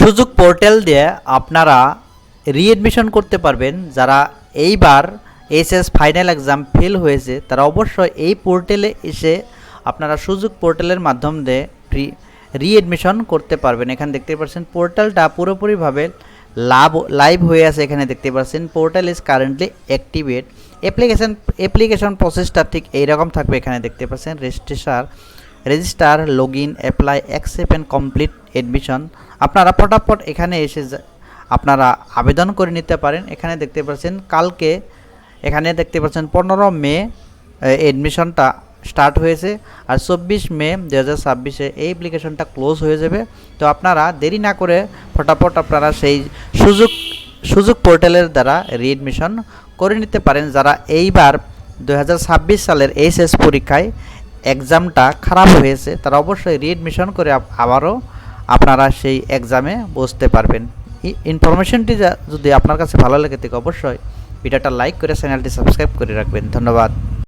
সুযোগ পোর্টাল দিয়ে আপনারা রিএডমিশন করতে পারবেন। যারা এইবার এইচএস ফাইনাল এক্সাম ফেল হয়েছে তারা অবশ্যই এই পোর্টালে এসে আপনারা সুযোগ পোর্টালের মাধ্যম দিয়ে রিএডমিশন করতে পারবেন। এখানে দেখতে পাচ্ছেন পোর্টালটা পুরোপুরিভাবে লাইভ হয়ে আছে। এখানে দেখতে পাচ্ছেন portal is currently activate. Application প্রসেসটা ঠিক এইরকম থাকবে। এখানে দেখতে পাচ্ছেন register log in apply accept and complete admission. আপনারা ফটাফট এখানে এসে আপনারা আবেদন করে নিতে পারেন। এখানে দেখতে পাচ্ছেন কালকে এখানে দেখতে পাচ্ছেন 15 মে এডমিশনটা স্টার্ট হয়েছে, আর 24 মে 2026 এই অ্যাপ্লিকেশনটা ক্লোজ হয়ে যাবে। তো আপনারা দেরি না করে ফটাফট আপনারা সেই সুযোগ পোর্টালের দ্বারা রিএডমিশন করে নিতে পারেন। যারা এইবার 2026 সালের এইচএস পরীক্ষায় এক্সামটা খারাপ হয়েছে তারা অবশ্যই রিএডমিশন করে আবারও আপনারা সেই এক্সামে বসতে পারবেন। ইনফরমেশনটি যদি আপনার কাছে ভালো লাগে থাকে অবশ্যই ভিডিওটা লাইক করে চ্যানেলটি সাবস্ক্রাইব করে রাখবেন। ধন্যবাদ।